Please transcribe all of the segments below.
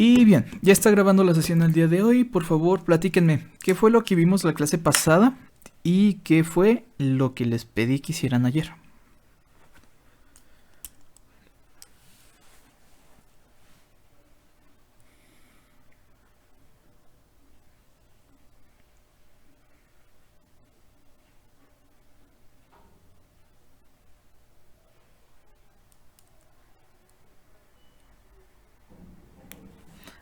Y bien, ya está grabando la sesión el día de hoy. Por favor, platíquenme, ¿qué fue lo que vimos la clase pasada? ¿Y qué fue lo que les pedí que hicieran ayer?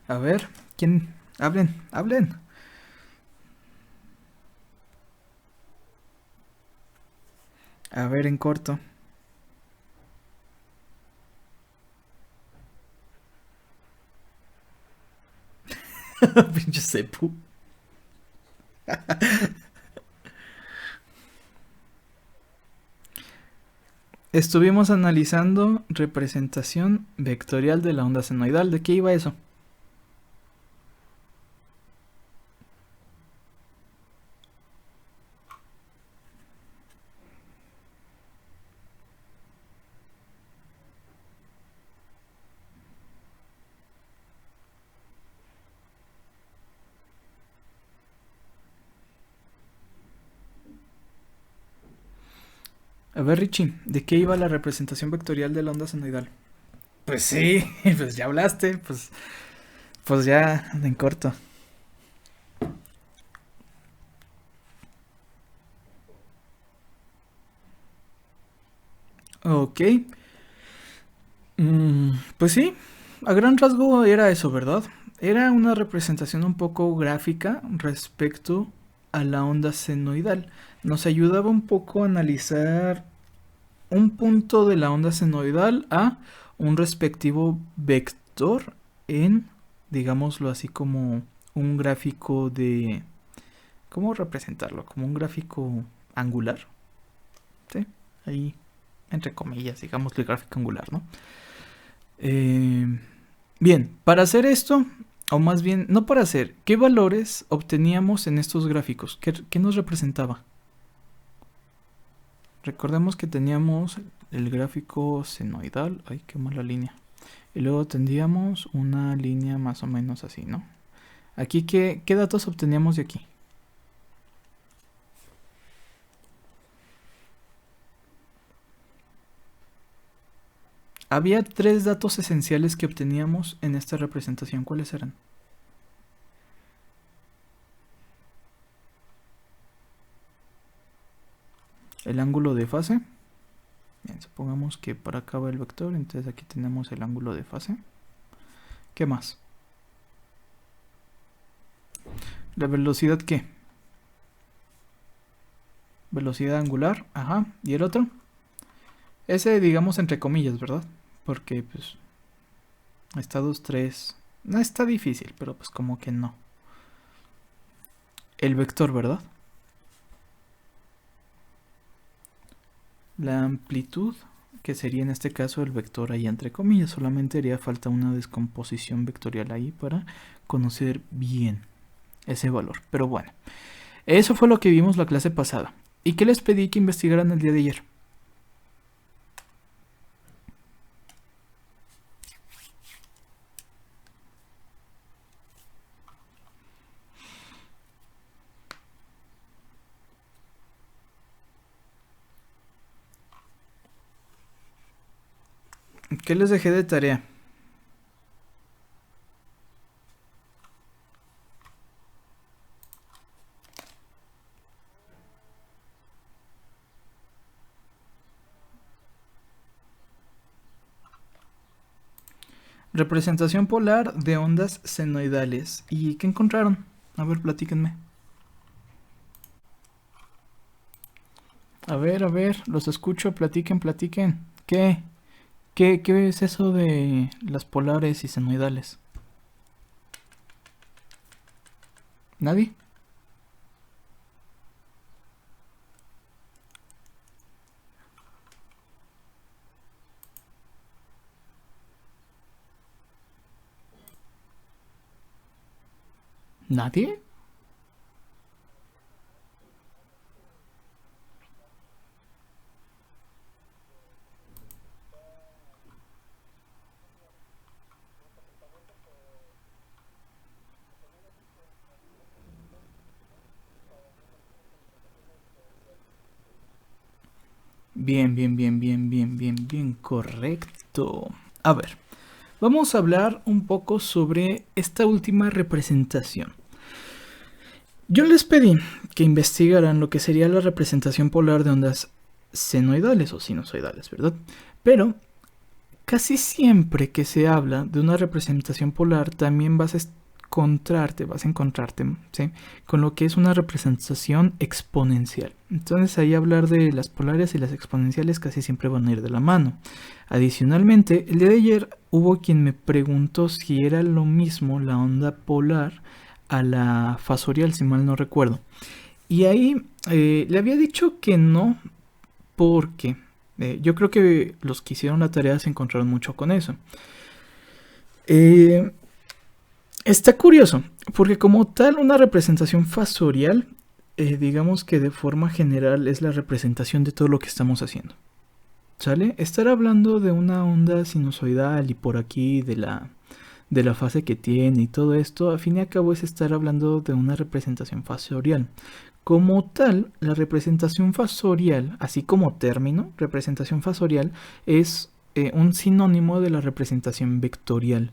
A ver, ¿quién? Hablen, hablen. A ver, en corto. Pinche cepu. Estuvimos analizando representación vectorial de la onda senoidal. ¿De qué iba eso? A ver, Richie, ¿de qué iba la representación vectorial de la onda senoidal? Pues sí, pues ya hablaste, pues ya en corto. Ok. Pues sí, a gran rasgo era eso, ¿verdad? Era una representación un poco gráfica respecto a la onda senoidal. Nos ayudaba un poco a analizar un punto de la onda senoidal a un respectivo vector en, digámoslo así, como un gráfico de... ¿Cómo representarlo? Como un gráfico angular. ¿Sí? Ahí, entre comillas, digámoslo, el gráfico angular, ¿no? Eh, Bien, para hacer esto, o más bien, no para hacer, ¿qué valores obteníamos en estos gráficos? ¿Qué nos representaba? Recordemos que teníamos el gráfico senoidal, ay, qué mala línea. Y luego tendríamos una línea más o menos así, ¿no? Aquí, ¿qué datos obteníamos de aquí? Había tres datos esenciales que obteníamos en esta representación. ¿Cuáles eran? El ángulo de fase. Bien, supongamos que para acá va el vector, entonces aquí tenemos el ángulo de fase. ¿Qué más? ¿La velocidad qué? Velocidad angular, ajá. ¿Y el otro? Ese, digamos, entre comillas, ¿verdad? Porque, pues, estados 3 no está difícil, pero pues como que no. El vector, ¿verdad? La amplitud, que sería en este caso el vector ahí entre comillas, solamente haría falta una descomposición vectorial ahí para conocer bien ese valor. Pero bueno, eso fue lo que vimos la clase pasada. ¿Y qué les pedí que investigaran el día de ayer? ¿Qué les dejé de tarea? Representación polar de ondas senoidales. ¿Y qué encontraron? A ver, platíquenme. A ver, los escucho, platiquen, platiquen. ¿Qué es eso de las polares y senoidales? ¿Nadie? ¿Nadie? Bien, bien, bien, bien, bien, bien, bien, correcto. A ver, vamos a hablar un poco sobre esta última representación. Yo les pedí que investigaran lo que sería la representación polar de ondas senoidales o sinusoidales, ¿verdad? Pero casi siempre que se habla de una representación polar, también vas a encontrarte, ¿sí? Con lo que es una representación exponencial. Entonces ahí hablar de las polares y las exponenciales casi siempre van a ir de la mano. Adicionalmente, el día de ayer hubo quien me preguntó si era lo mismo la onda polar a la fasorial, si mal no recuerdo. Y ahí le había dicho que no, porque yo creo que los que hicieron la tarea se encontraron mucho con eso. Está curioso, porque como tal una representación fasorial, digamos que de forma general es la representación de todo lo que estamos haciendo. ¿Sale? Estar hablando de una onda sinusoidal y por aquí de la fase que tiene y todo esto, a fin y a cabo es estar hablando de una representación fasorial. Como tal, la representación fasorial, así como término, representación fasorial, es un sinónimo de la representación vectorial.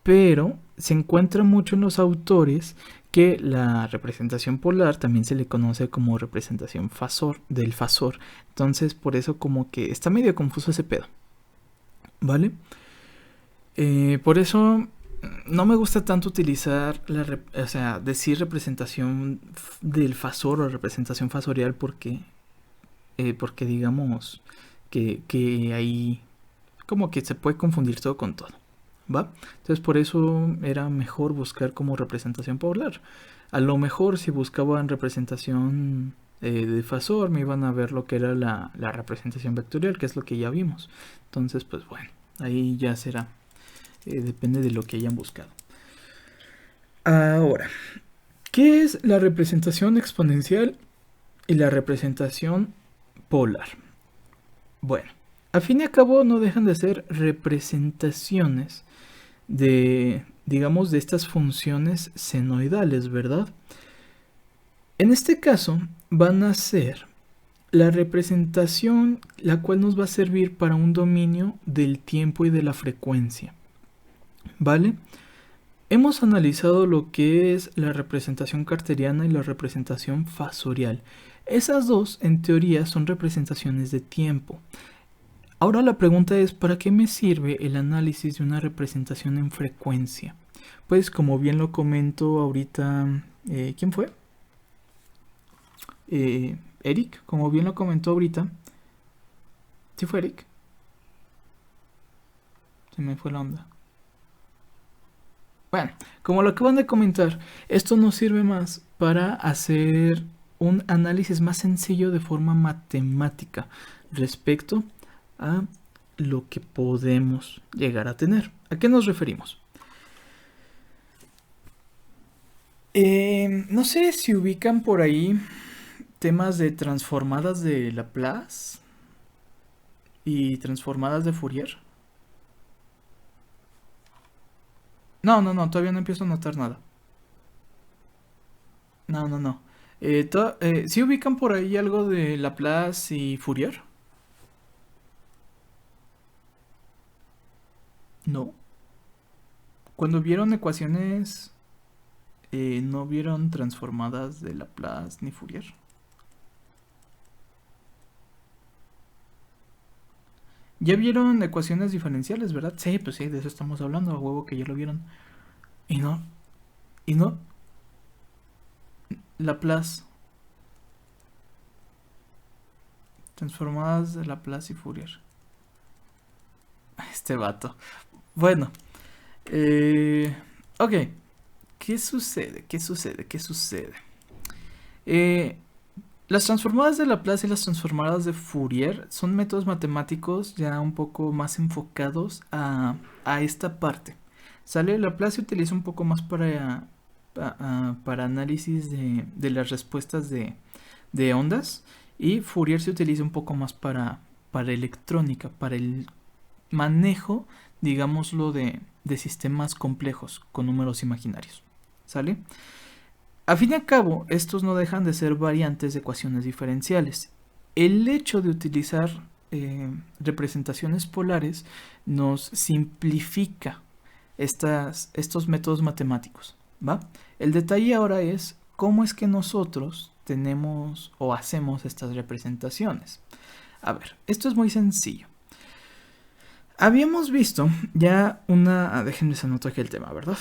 Pero se encuentra mucho en los autores que la representación polar también se le conoce como representación del fasor. Entonces, por eso como que está medio confuso ese pedo. ¿Vale? Por eso no me gusta tanto utilizar decir representación del fasor o representación fasorial porque digamos que ahí como que se puede confundir todo con todo, ¿va? Entonces por eso era mejor buscar como representación polar. A lo mejor si buscaban representación de fasor me iban a ver lo que era la representación vectorial, que es lo que ya vimos. Entonces pues bueno, ahí ya será. Depende de lo que hayan buscado. Ahora, ¿qué es la representación exponencial y la representación polar? Bueno, a fin y a cabo no dejan de ser representaciones de, digamos, de estas funciones senoidales, ¿verdad? En este caso van a ser la representación la cual nos va a servir para un dominio del tiempo y de la frecuencia. ¿Vale? Hemos analizado lo que es la representación cartesiana y la representación fasorial. Esas dos, en teoría, son representaciones de tiempo. Ahora la pregunta es, ¿para qué me sirve el análisis de una representación en frecuencia? Pues como bien lo comento ahorita, ¿quién fue? Eric, como bien lo comentó ahorita. ¿Sí fue Eric? Se me fue la onda. Bueno, como lo acaban de comentar, esto nos sirve más para hacer un análisis más sencillo de forma matemática respecto a lo que podemos llegar a tener. ¿A qué nos referimos? No sé si ubican por ahí temas de transformadas de Laplace y transformadas de Fourier. No, no, no, todavía no empiezo a notar nada. No, no, no. ¿Sí ubican por ahí algo de Laplace y Fourier? No. Cuando vieron ecuaciones, no vieron transformadas de Laplace ni Fourier. Ya vieron ecuaciones diferenciales, ¿verdad? Sí, pues sí, de eso estamos hablando, a huevo que ya lo vieron. Y no, y no, Laplace, transformadas de Laplace y Fourier. Este vato. Bueno, ok. ¿Qué sucede? ¿Qué sucede? ¿Qué sucede? Eh, las transformadas de Laplace y las transformadas de Fourier son métodos matemáticos ya un poco más enfocados a esta parte. ¿Sale? Laplace se utiliza un poco más para análisis de las respuestas de ondas y Fourier se utiliza un poco más para electrónica, para el manejo, digámoslo, de sistemas complejos con números imaginarios. ¿Sale? A fin y a cabo, estos no dejan de ser variantes de ecuaciones diferenciales. El hecho de utilizar representaciones polares nos simplifica estos métodos matemáticos, ¿va? El detalle ahora es cómo es que nosotros tenemos o hacemos estas representaciones. A ver, esto es muy sencillo. Habíamos visto ya una... déjenme anotar aquí el tema, ¿verdad?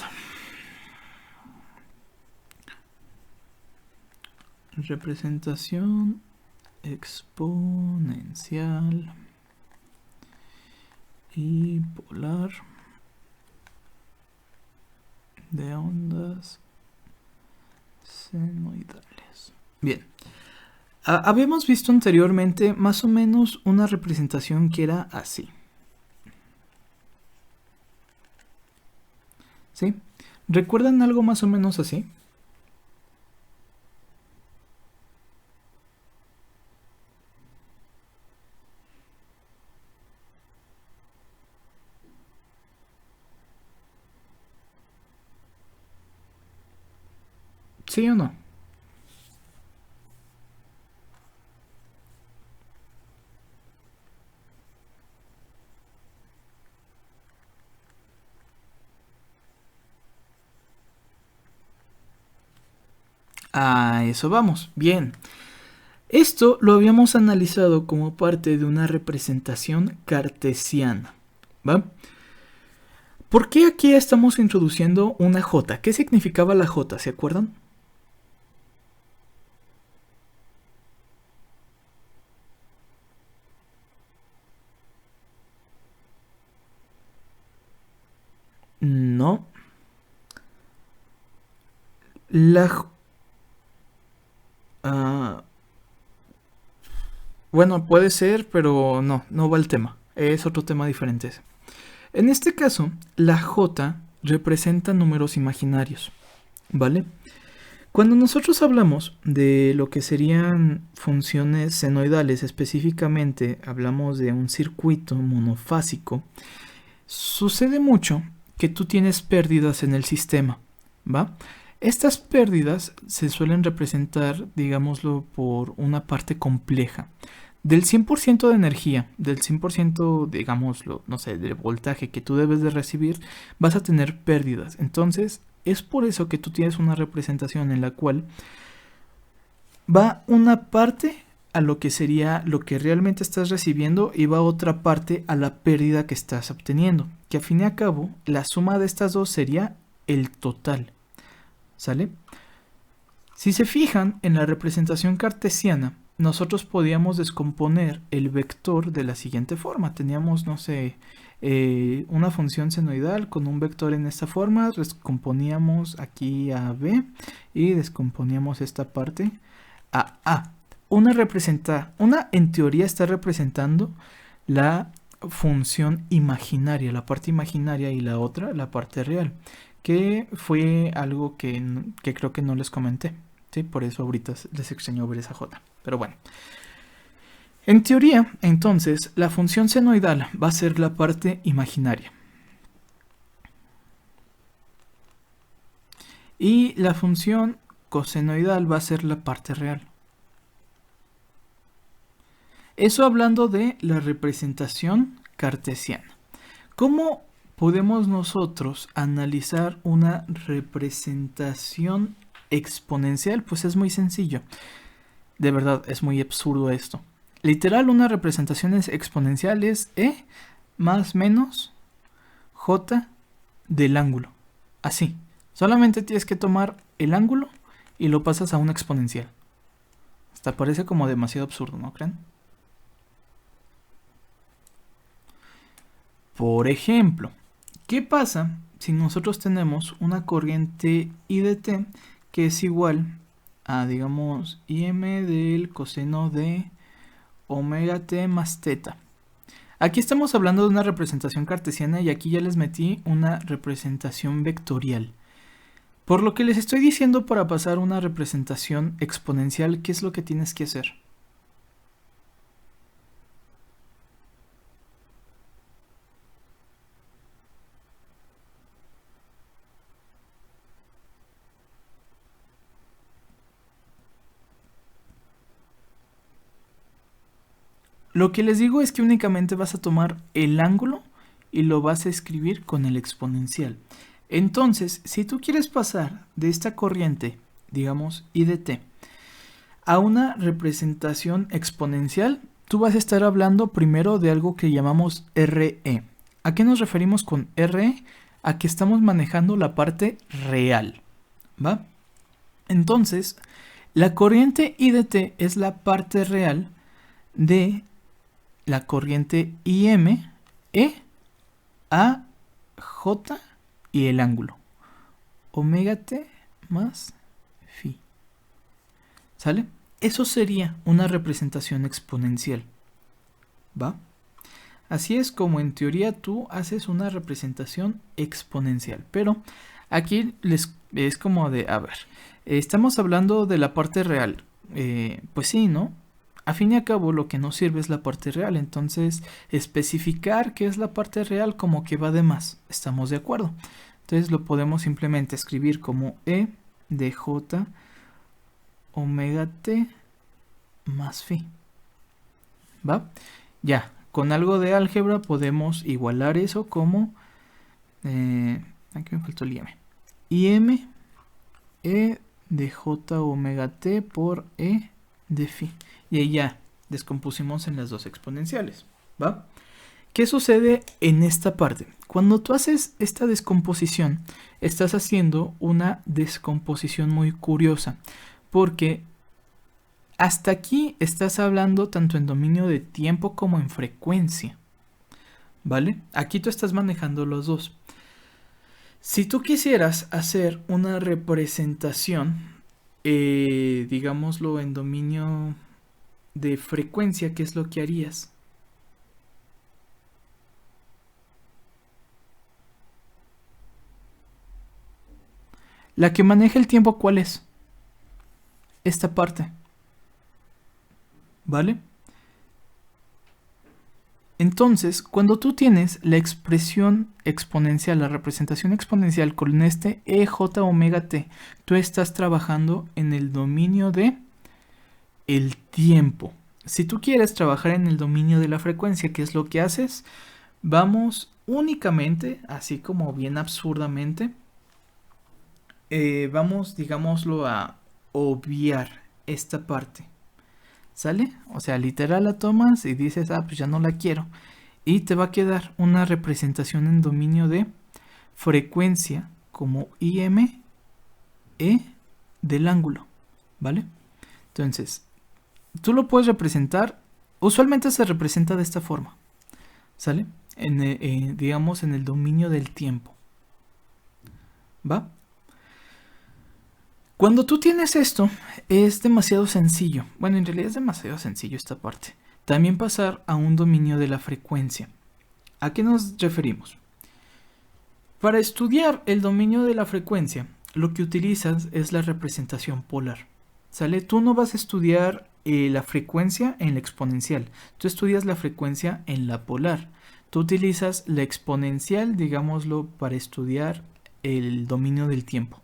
Representación exponencial y polar de ondas senoidales. Bien. Habíamos visto anteriormente más o menos una representación que era así. ¿Sí? ¿Recuerdan algo más o menos así? ¿Sí o no? A eso vamos. Bien. Esto lo habíamos analizado como parte de una representación cartesiana. ¿Va? ¿Por qué aquí estamos introduciendo una J? ¿Qué significaba la J? ¿Se acuerdan? No. La... bueno, puede ser, pero no va el tema. Es otro tema diferente ese. En este caso, la J representa números imaginarios, ¿vale? Cuando nosotros hablamos de lo que serían funciones senoidales, específicamente hablamos de un circuito monofásico, sucede mucho que tú tienes pérdidas en el sistema, ¿va? Estas pérdidas se suelen representar, digámoslo, por una parte compleja. Del 100% de energía, del 100%, digámoslo, no sé, del voltaje que tú debes de recibir, vas a tener pérdidas. Entonces, es por eso que tú tienes una representación en la cual va una parte a lo que sería lo que realmente estás recibiendo y va otra parte a la pérdida que estás obteniendo. Que a fin y a cabo, la suma de estas dos sería el total. ¿Sale? Si se fijan en la representación cartesiana, nosotros podíamos descomponer el vector de la siguiente forma. Teníamos, no sé, una función senoidal con un vector en esta forma, descomponíamos aquí a B y descomponíamos esta parte a A. Una en teoría está representando la función imaginaria, la parte imaginaria, y la otra, la parte real, que fue algo que creo que no les comenté. ¿Sí? Por eso ahorita les extrañó ver esa J. Pero bueno. En teoría, entonces, la función senoidal va a ser la parte imaginaria. Y la función cosenoidal va a ser la parte real. Eso hablando de la representación cartesiana. ¿Cómo podemos nosotros analizar una representación exponencial? Pues es muy sencillo. De verdad, es muy absurdo esto. Literal, una representación exponencial es E más menos J del ángulo. Así. Solamente tienes que tomar el ángulo y lo pasas a una exponencial. Hasta parece como demasiado absurdo, ¿no creen? Por ejemplo, ¿qué pasa si nosotros tenemos una corriente I de t que es igual a, digamos, im del coseno de omega t más teta? Aquí estamos hablando de una representación cartesiana y aquí ya les metí una representación vectorial. Por lo que les estoy diciendo, para pasar una representación exponencial, ¿qué es lo que tienes que hacer? Lo que les digo es que únicamente vas a tomar el ángulo y lo vas a escribir con el exponencial. Entonces, si tú quieres pasar de esta corriente, digamos, I de t, a una representación exponencial, tú vas a estar hablando primero de algo que llamamos RE. ¿A qué nos referimos con RE? A que estamos manejando la parte real, ¿va? Entonces, la corriente I de t es la parte real de la corriente IM, E, A, J y el ángulo. Omega t más phi. ¿Sale? Eso sería una representación exponencial. ¿Va? Así es como en teoría tú haces una representación exponencial. Pero aquí es como de, a ver, estamos hablando de la parte real. Pues sí, ¿no? A fin y a cabo lo que nos sirve es la parte real. Entonces especificar qué es la parte real como que va de más. ¿Estamos de acuerdo? Entonces lo podemos simplemente escribir como E de J omega t más phi. ¿Va? Ya, con algo de álgebra podemos igualar eso como aquí me faltó el IM. IM E de J omega t por E de phi. Y ahí ya descompusimos en las dos exponenciales. ¿Va? ¿Qué sucede en esta parte? Cuando tú haces esta descomposición, estás haciendo una descomposición muy curiosa. Porque hasta aquí estás hablando tanto en dominio de tiempo como en frecuencia. ¿Vale? Aquí tú estás manejando los dos. Si tú quisieras hacer una representación, digámoslo en dominio de frecuencia, ¿qué es lo que harías? La que maneja el tiempo, ¿cuál es? Esta parte. ¿Vale? Entonces, cuando tú tienes la expresión exponencial, la representación exponencial con este EJ omega t, tú estás trabajando en el dominio de el tiempo. Si tú quieres trabajar en el dominio de la frecuencia, ¿qué es lo que haces? Vamos únicamente, así como bien absurdamente, vamos, digámoslo, a obviar esta parte. ¿Sale? O sea, literal la tomas y dices, ah, pues ya no la quiero. Y te va a quedar una representación en dominio de frecuencia como IM, E del ángulo. ¿Vale? Entonces, tú lo puedes representar, usualmente se representa de esta forma. ¿Sale? Digamos en el dominio del tiempo. ¿Va? Cuando tú tienes esto, es demasiado sencillo. Bueno, en realidad es demasiado sencillo esta parte. También pasar a un dominio de la frecuencia. ¿A qué nos referimos? Para estudiar el dominio de la frecuencia, lo que utilizas es la representación polar. ¿Sale? Tú no vas a estudiar la frecuencia en la exponencial. Tú estudias la frecuencia en la polar. Tú utilizas la exponencial, digámoslo, para estudiar el dominio del tiempo.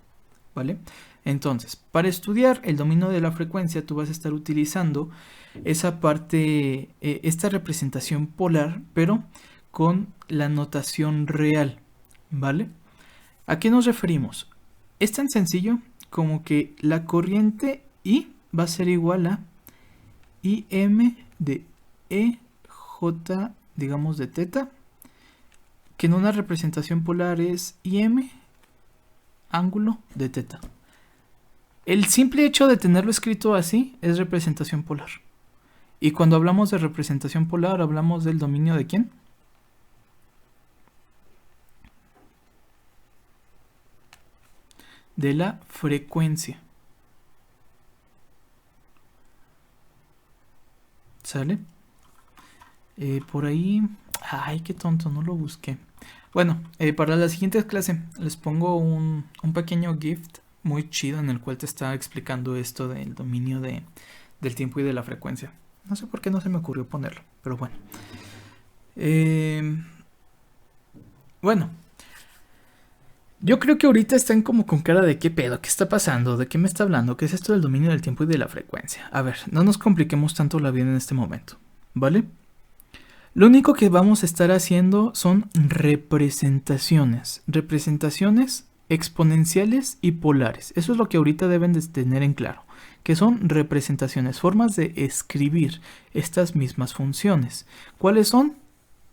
¿Vale? Entonces, para estudiar el dominio de la frecuencia, tú vas a estar utilizando esa parte, esta representación polar, pero con la notación real, ¿vale? ¿A qué nos referimos? Es tan sencillo como que la corriente I va a ser igual a IM de EJ, digamos, de teta, que en una representación polar es IM ángulo de teta. El simple hecho de tenerlo escrito así es representación polar. Y cuando hablamos de representación polar, hablamos del dominio de ¿quién? De la frecuencia. ¿Sale? Por ahí... Ay, qué tonto, no lo busqué. Bueno, para la siguiente clase les pongo un pequeño gift muy chido en el cual te está explicando esto del dominio del tiempo y de la frecuencia. No sé por qué no se me ocurrió ponerlo, pero bueno. Bueno, yo creo que ahorita están como con cara de qué pedo, qué está pasando, de qué me está hablando, qué es esto del dominio del tiempo y de la frecuencia. A ver, no nos compliquemos tanto la vida en este momento. ¿vale? Lo único que vamos a estar haciendo son representaciones exponenciales y polares. Eso es lo que ahorita deben de tener en claro, que son representaciones, formas de escribir estas mismas funciones. ¿Cuáles son?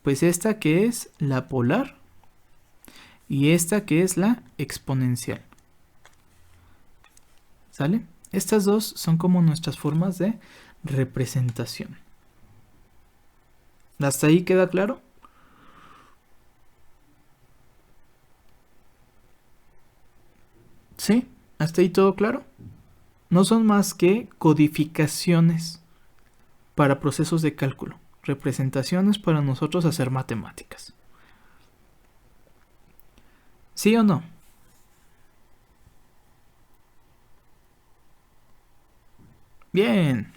Pues esta que es la polar y esta que es la exponencial. ¿Sale? Estas dos son como nuestras formas de representación. ¿Hasta ahí queda claro? ¿Sí? ¿Hasta ahí todo claro? No son más que codificaciones para procesos de cálculo, representaciones para nosotros hacer matemáticas. ¿Sí o no? Bien.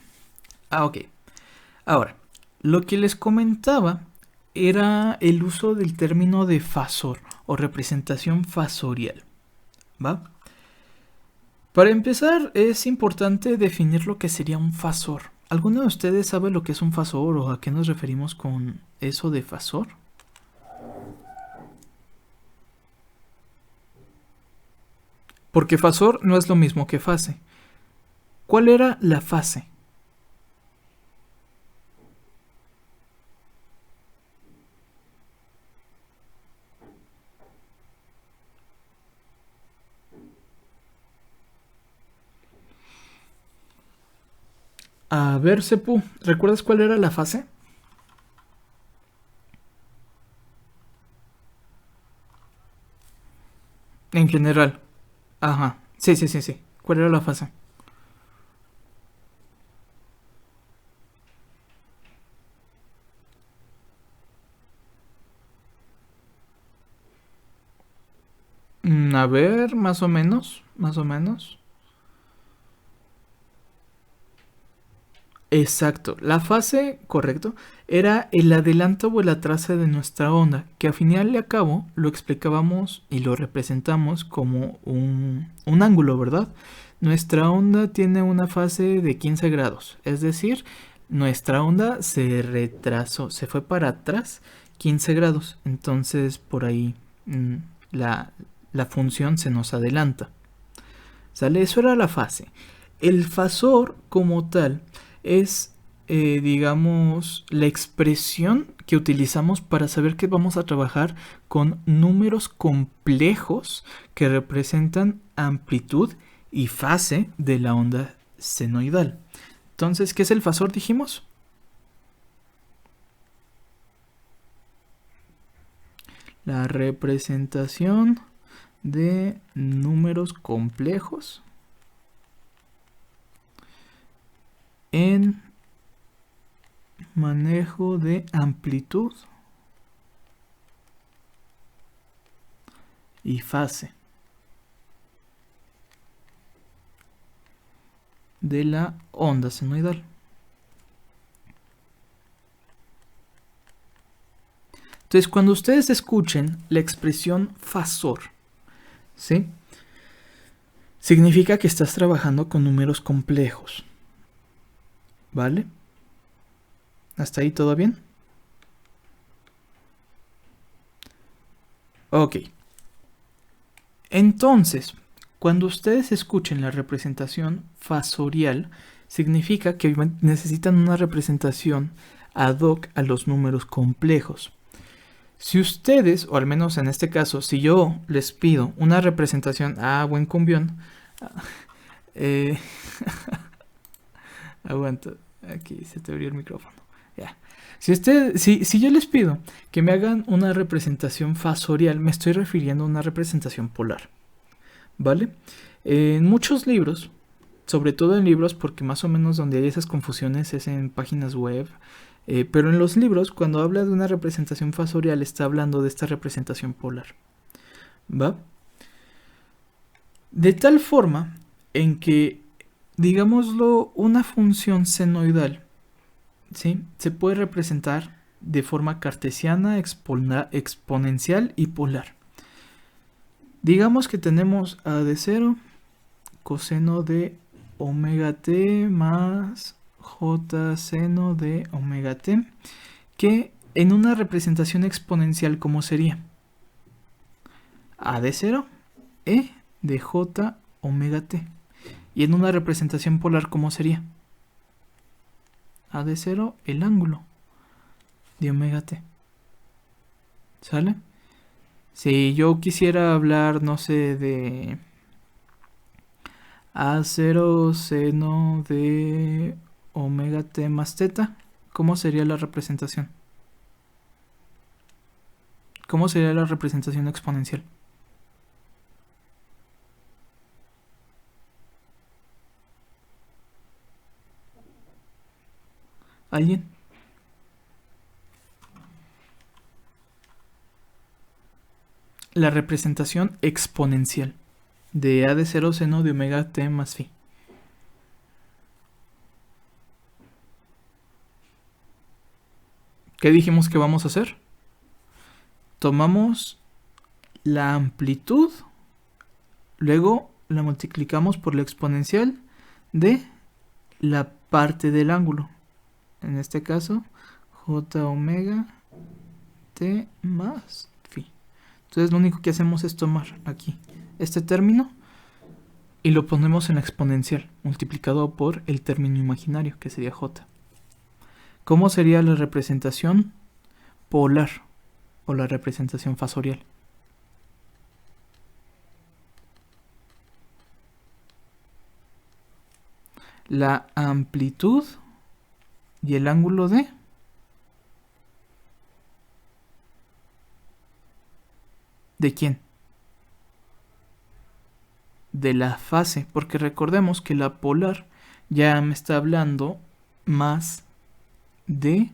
Ok. Ahora, lo que les comentaba era el uso del término de fasor o representación fasorial. ¿Va? Para empezar, es importante definir lo que sería un fasor. ¿Alguno de ustedes sabe lo que es un fasor o a qué nos referimos con eso de fasor? Porque fasor no es lo mismo que fase. ¿Cuál era la fase? A ver, Sepu, ¿recuerdas cuál era la fase? En general. Ajá. Sí, sí, sí, sí. ¿Cuál era la fase? A ver, más o menos, más o menos. Exacto, la fase, correcto, era el adelanto o el atraso de nuestra onda, que a final y a cabo lo explicábamos y lo representamos como un ángulo, ¿verdad? Nuestra onda tiene una fase de 15 grados, es decir, nuestra onda se retrasó, se fue para atrás 15 grados, entonces por ahí mm, la, la función se nos adelanta. ¿Sale? Eso era la fase. El fasor como tal es, digamos, la expresión que utilizamos para saber que vamos a trabajar con números complejos que representan amplitud y fase de la onda senoidal. Entonces, ¿qué es el fasor, dijimos? La representación de números complejos en manejo de amplitud y fase de la onda senoidal. Entonces, cuando ustedes escuchen la expresión fasor, ¿sí? Significa que estás trabajando con números complejos. ¿Vale? ¿Hasta ahí todo bien? Ok. Entonces, cuando ustedes escuchen la representación fasorial, significa que necesitan una representación ad hoc a los números complejos. Si ustedes, o al menos en este caso, si yo les pido una representación, buen cumbión, aguanta, aquí se te abrió el micrófono, ya. Si yo les pido que me hagan una representación fasorial, me estoy refiriendo a una representación polar, ¿vale? En muchos libros, sobre todo en libros, porque más o menos donde hay esas confusiones es en páginas web, pero en los libros, cuando habla de una representación fasorial, está hablando de esta representación polar, ¿va? De tal forma en que, digámoslo, una función senoidal, ¿sí?, se puede representar de forma cartesiana, exponencial y polar. Digamos que tenemos a de 0 coseno de omega t más j seno de omega t, que en una representación exponencial, ¿cómo sería? A de 0, e de j omega t. Y en una representación polar, ¿cómo sería? A de 0, el ángulo de omega t. ¿Sale? Si yo quisiera hablar, no sé, de A0 seno de omega t más teta, ¿cómo sería la representación? ¿Cómo sería la representación exponencial? ¿Alguien? La representación exponencial de A de 0 seno de omega t más phi. ¿Qué dijimos que vamos a hacer? Tomamos la amplitud, luego la multiplicamos por la exponencial de la parte del ángulo. En este caso, j omega t más phi. Entonces lo único que hacemos es tomar aquí este término y lo ponemos en la exponencial, multiplicado por el término imaginario, que sería j. ¿Cómo sería la representación polar o la representación fasorial? La amplitud y el ángulo ¿de quién? De la fase, porque recordemos que la polar ya me está hablando más de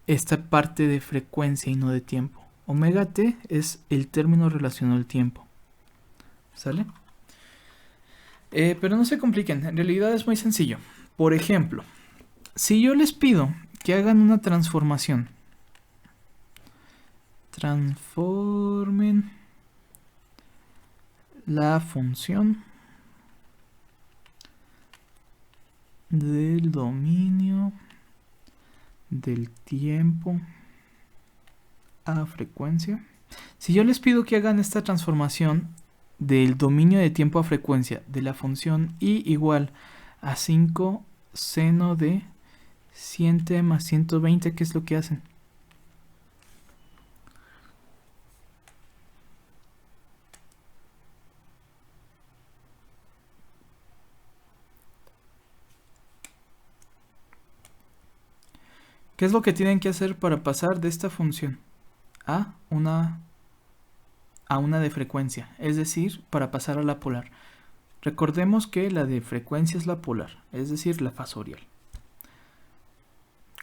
esta parte de frecuencia y no de tiempo. Omega t es el término relacionado al tiempo. ¿Sale? Pero no se compliquen, en realidad es muy sencillo. Por ejemplo, si yo les pido que hagan una transformación, transformen la función del dominio del tiempo a frecuencia. Si yo les pido que hagan esta transformación del dominio de tiempo a frecuencia de la función y igual a 5 seno de 100t más 120, ¿qué es lo que hacen? ¿Qué es lo que tienen que hacer para pasar de esta función a una de frecuencia? Es decir, para pasar a la polar. Recordemos que la de frecuencia es la polar, es decir, la fasorial.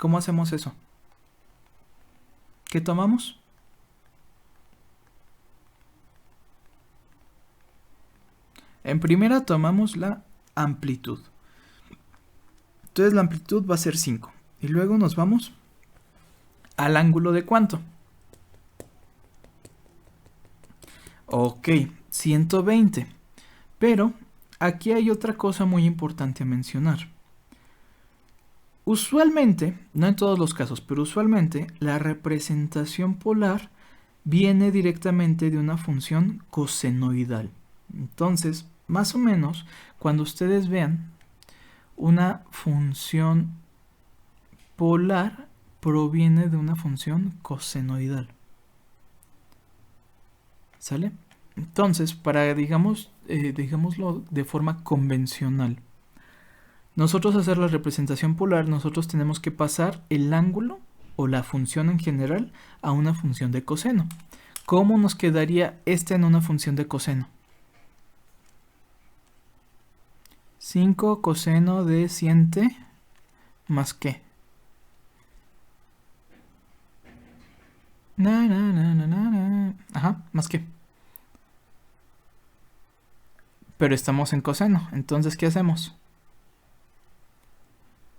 ¿Cómo hacemos eso? ¿Qué tomamos? En primera tomamos la amplitud. Entonces la amplitud va a ser 5. Y luego nos vamos al ángulo de cuánto. Ok, 120. Pero aquí hay otra cosa muy importante a mencionar. Usualmente, no en todos los casos, pero usualmente la representación polar viene directamente de una función cosenoidal. Entonces, más o menos, cuando ustedes vean una función polar, proviene de una función cosenoidal. ¿Sale? Entonces, para, digámoslo de forma convencional, nosotros hacer la representación polar, nosotros tenemos que pasar el ángulo o la función en general a una función de coseno. ¿Cómo nos quedaría esta en una función de coseno? 5 coseno de 100t más qué. Ajá, más qué. Pero estamos en coseno, entonces ¿qué hacemos?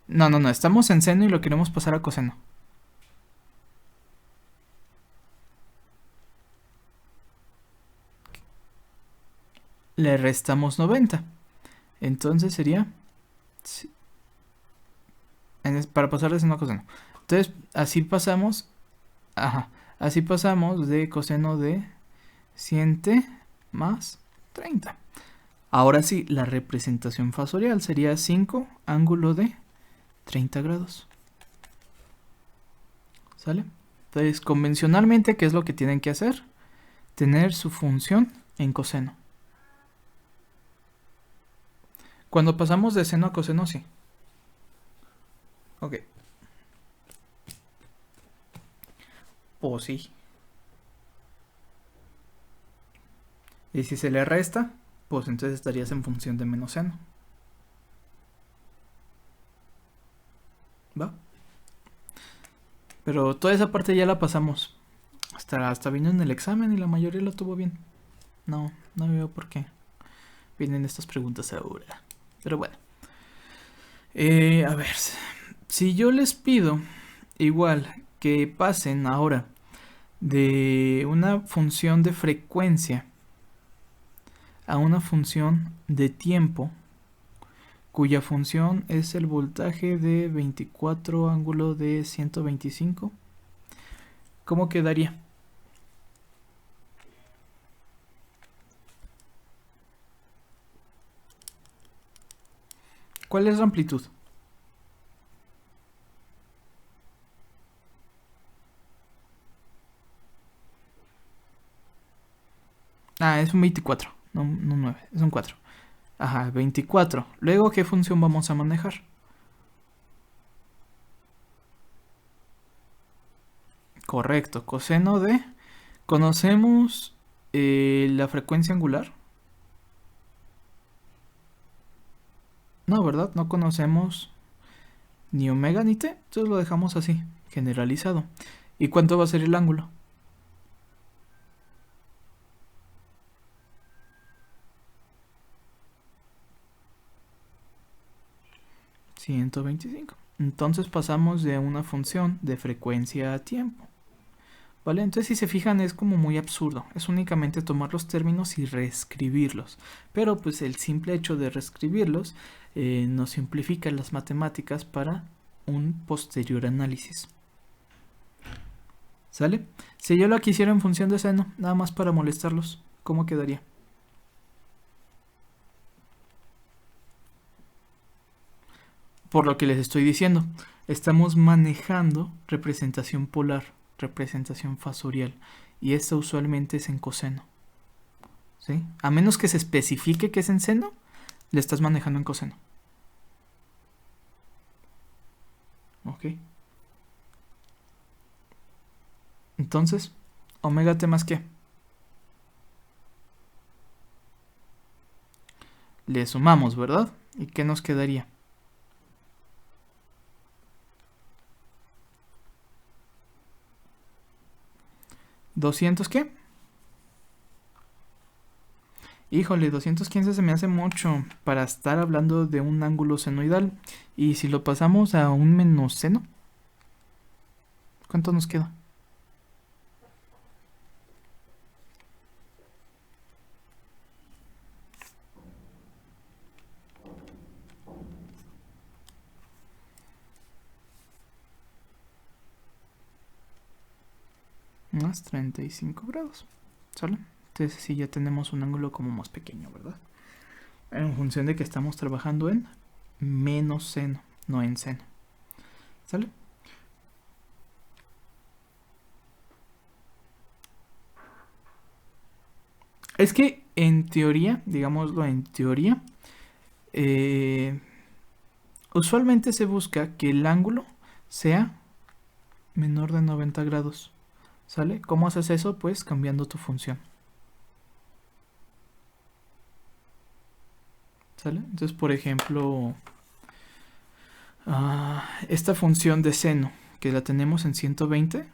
No, estamos en seno y lo queremos pasar a coseno. Le restamos 90. Entonces sería Sí. Para pasar de seno a coseno. Entonces, así pasamos. Ajá. Así pasamos de coseno de 100t más 30. Ahora sí, la representación fasorial sería 5 ángulo de 30 grados. ¿Sale? Entonces, convencionalmente, ¿qué es lo que tienen que hacer? Tener su función en coseno. Cuando pasamos de seno a coseno, sí. Ok. Pues sí. Y si se le resta, pues entonces estarías en función de menos seno. ¿Va? Pero toda esa parte ya la pasamos. Hasta vino en el examen y la mayoría lo tuvo bien. No veo por qué vienen estas preguntas ahora. Pero bueno. A ver. Si yo les pido igual que pasen ahora de una función de frecuencia a una función de tiempo, cuya función es el voltaje de 24 ángulo de 125, ¿cómo quedaría? ¿Cuál es la amplitud? Ah, es un 24, no 9, es un 4. Ajá, 24. Luego, ¿qué función vamos a manejar? Correcto, coseno de... ¿Conocemos la frecuencia angular? No, ¿verdad? No conocemos ni omega ni t, entonces lo dejamos así, generalizado. ¿Y cuánto va a ser el ángulo? $125. Entonces pasamos de una función de frecuencia a tiempo. ¿Vale? Entonces si se fijan es como muy absurdo. Es únicamente tomar los términos y reescribirlos. Pero pues el simple hecho de reescribirlos nos simplifica las matemáticas para un posterior análisis. ¿Sale? Si yo lo quisiera en función de seno, nada más para molestarlos, ¿cómo quedaría? Por lo que les estoy diciendo, estamos manejando representación polar, representación fasorial, y esta usualmente es en coseno. ¿Sí? A menos que se especifique que es en seno, le estás manejando en coseno. ¿Ok? Entonces, omega t más qué. Le sumamos, ¿verdad? ¿Y qué nos quedaría? ¿200 qué? Híjole, 215 se me hace mucho para estar hablando de un ángulo senoidal. Y si lo pasamos a un menos seno, ¿cuánto nos queda? Más 35 grados. ¿Sale? Entonces sí ya tenemos un ángulo como más pequeño, ¿verdad? En función de que estamos trabajando en menos seno, no en seno. ¿Sale? Es que en teoría, digámoslo en teoría, usualmente se busca que el ángulo sea menor de 90 grados. ¿Sale? ¿Cómo haces eso? Pues cambiando tu función. ¿Sale? Entonces, por ejemplo, esta función de seno, que la tenemos en 120,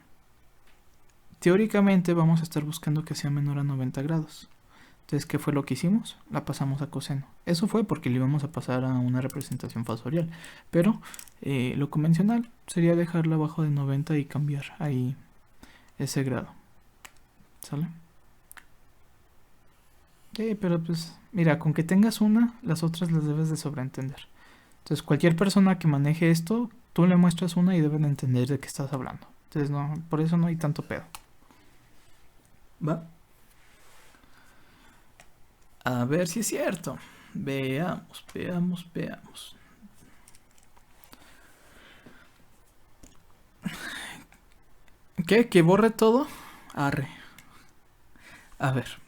teóricamente vamos a estar buscando que sea menor a 90 grados. Entonces, ¿qué fue lo que hicimos? La pasamos a coseno. Eso fue porque le íbamos a pasar a una representación fasorial. Pero lo convencional sería dejarla abajo de 90 y cambiar ahí ese grado. ¿Sale? Pero pues, mira, con que tengas una, las otras las debes de sobreentender. Entonces cualquier persona que maneje esto, tú le muestras una y deben entender de qué estás hablando. Entonces no, por eso no hay tanto pedo. ¿Va? A ver si es cierto. Veamos, veamos, veamos. ¿Qué? ¿Que borre todo? Arre. A ver.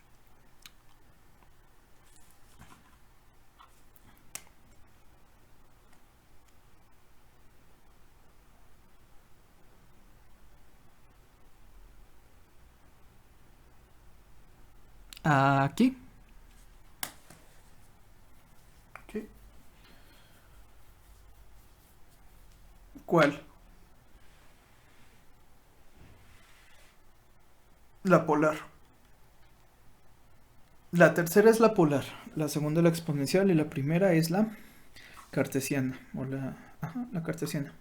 Aquí. ¿Qué? ¿Cuál? La polar. La tercera es la polar, la segunda la exponencial y la primera es la cartesiana. O la... Ajá, la cartesiana.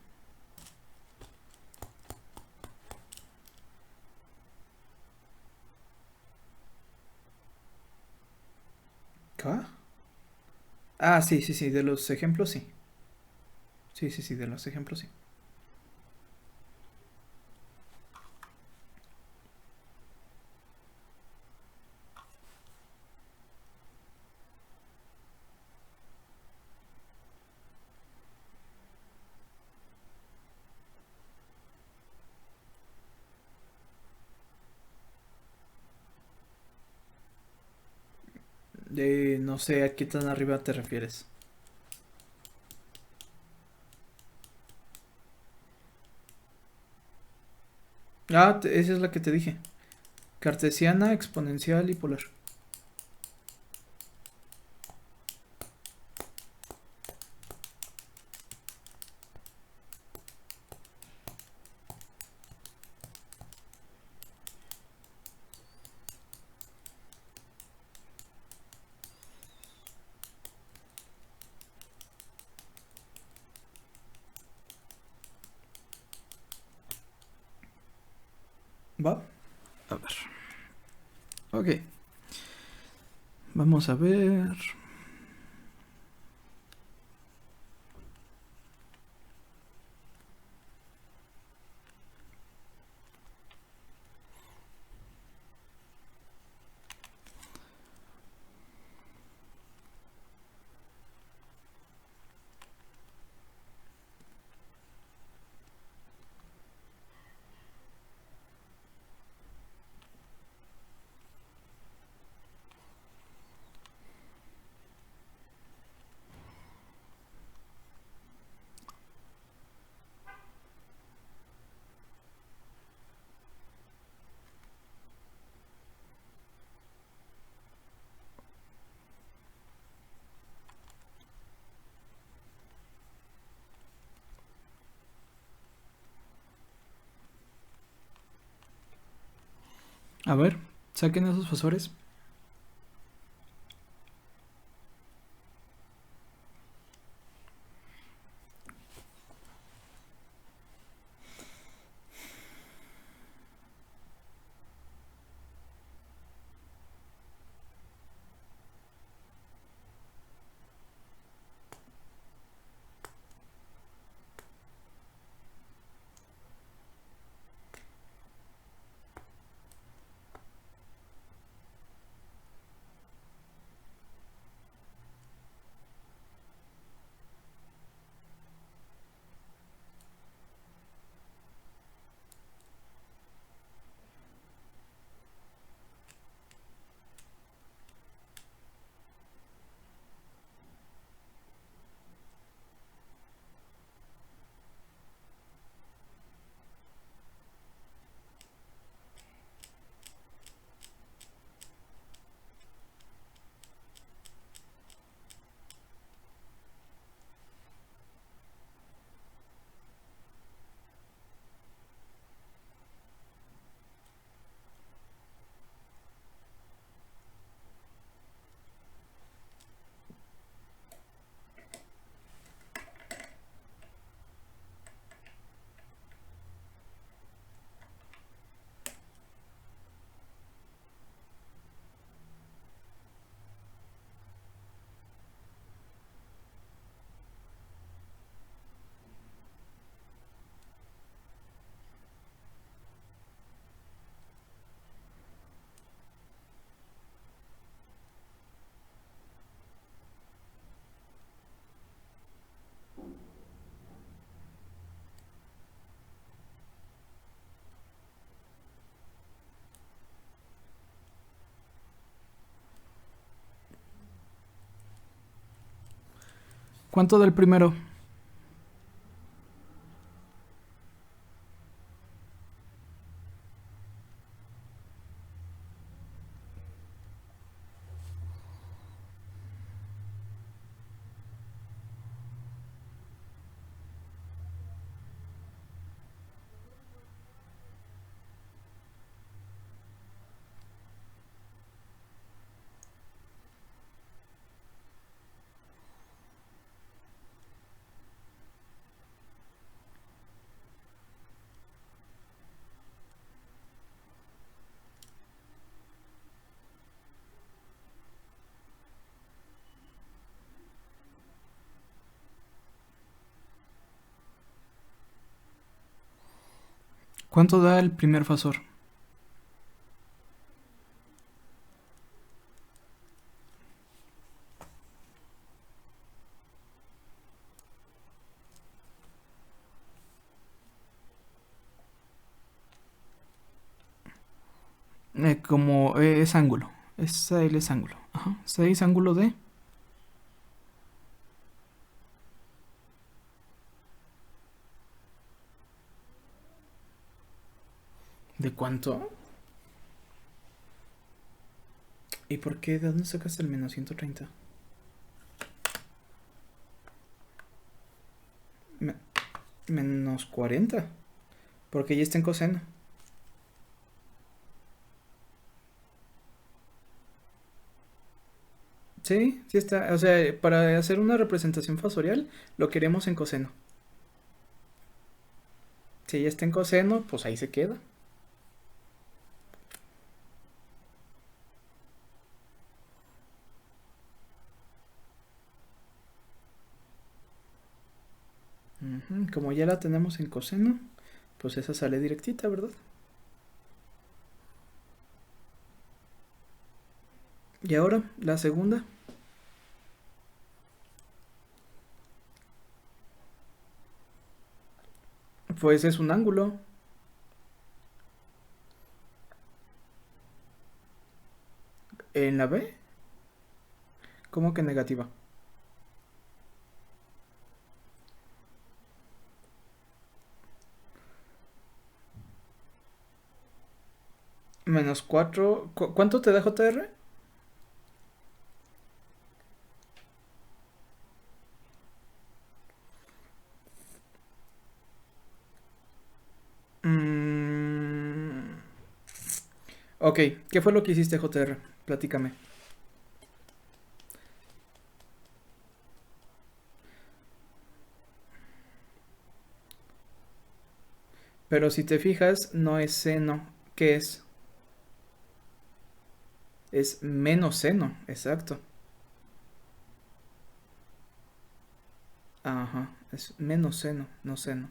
¿Qué? Ah, sí, sí, sí, de los ejemplos sí. Sí, sí, sí, de los ejemplos sí. De no sé a qué tan arriba te refieres. Ah, esa es la que te dije. Cartesiana, exponencial y polar. ¿Va? A ver. Ok. Vamos a ver. A ver. Saquen esos fasores. ¿Cuánto del primero? ¿Cuánto da el primer fasor? Como es ángulo. Esa L es ángulo. Ajá. 6 ángulo de... ¿De cuánto? ¿Y por qué? ¿De dónde sacaste el menos 130? Me- menos 40. Porque ya está en coseno. Sí, sí está. O sea, para hacer una representación fasorial, lo queremos en coseno. Si ya está en coseno, pues ahí se queda. Ujú. Como ya la tenemos en coseno, pues esa sale directita, ¿verdad? Y ahora, la segunda, pues es un ángulo. En la B, ¿cómo que negativa? Menos 4. ¿Cuánto te da JR? Mm, ok, ¿qué fue lo que hiciste, JR? Platícame. Pero si te fijas, no es seno. ¿Qué es? Es menos seno, exacto. Ajá, es menos seno, no seno.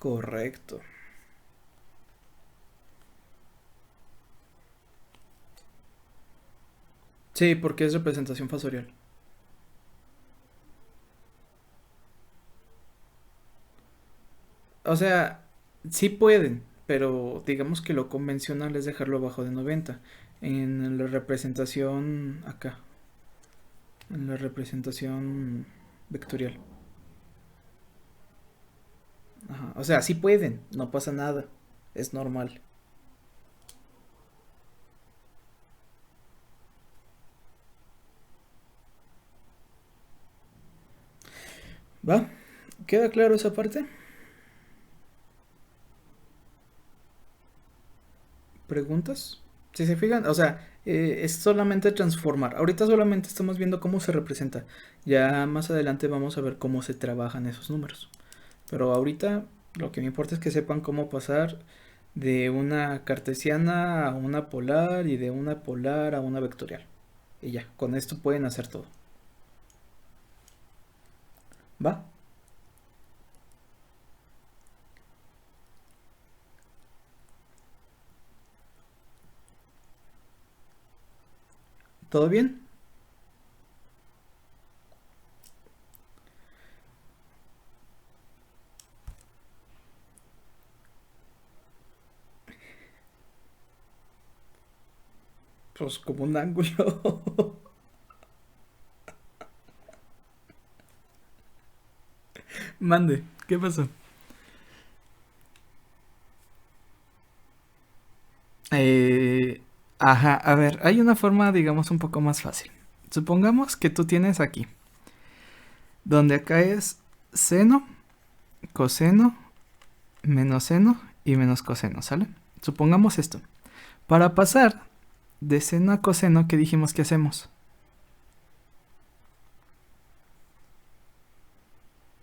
Correcto. Sí, porque es representación fasorial. O sea, sí pueden, pero digamos que lo convencional es dejarlo abajo de 90. En la representación acá, en la representación vectorial. Ajá. O sea, sí pueden, no pasa nada. Es normal. ¿Va? ¿Queda claro esa parte? ¿Preguntas? Si se fijan, o sea, es solamente transformar. Ahorita solamente estamos viendo cómo se representa. Ya más adelante vamos a ver cómo se trabajan esos números. Pero ahorita lo que me importa es que sepan cómo pasar de una cartesiana a una polar y de una polar a una vectorial. Y ya, con esto pueden hacer todo. ¿Va? ¿Todo bien? Pues como un ángulo. Mande, ¿qué pasó? Eh, ajá, a ver, hay una forma, digamos, un poco más fácil. Supongamos que tú tienes aquí, donde acá es seno, coseno, menos seno y menos coseno, ¿sale? Supongamos esto. Para pasar de seno a coseno, ¿qué dijimos que hacemos?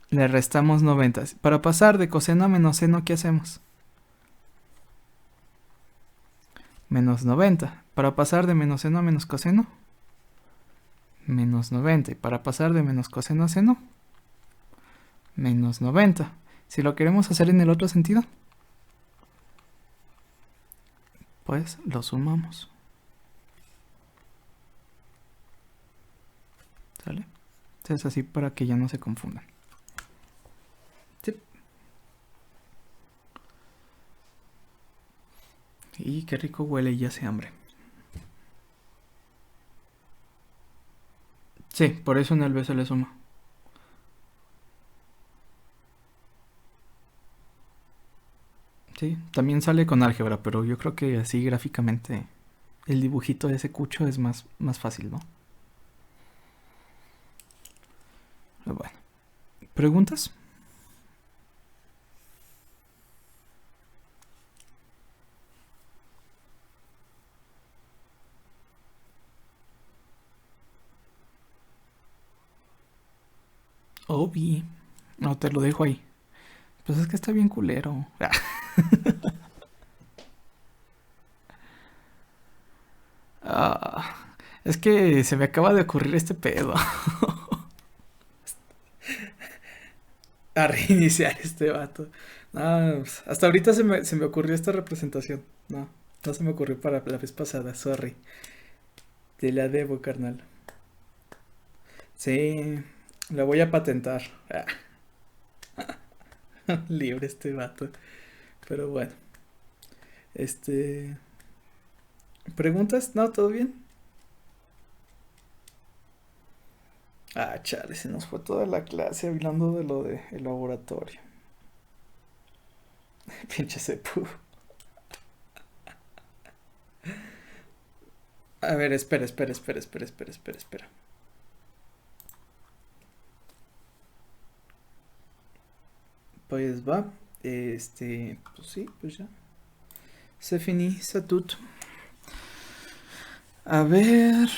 Le restamos 90. Para pasar de coseno a menos seno, ¿qué hacemos? Menos 90. Para pasar de menos seno a menos coseno, menos 90. Y para pasar de menos coseno a seno, menos 90. Si lo queremos hacer en el otro sentido, pues lo sumamos. ¿Sale? Entonces así para que ya no se confundan. Sí. Y qué rico huele, ya hace hambre. Sí, por eso en el B se le suma. Sí, también sale con álgebra, pero yo creo que así gráficamente el dibujito de ese cucho es más fácil, ¿no? Bueno, ¿preguntas? Obi. No, te lo dejo ahí. Pues es que está bien culero. Ah, es que se me acaba de ocurrir este pedo. A reiniciar este vato. No, pues, hasta ahorita se me ocurrió esta representación. No, no se me ocurrió para la vez pasada, sorry. Te la debo, carnal. Sí, la voy a patentar. Libre este vato. Pero bueno, este... ¿Preguntas? ¿No? ¿Todo bien? Ah, chale, se nos fue toda la clase hablando de lo del laboratorio. Pinche sepu. A ver, espera. Pues va. Pues sí, pues ya. Se finí, satut. A ver.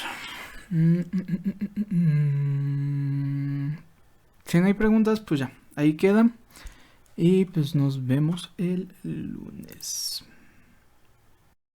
Si no hay preguntas, pues ya. Ahí quedan. Y pues nos vemos el lunes.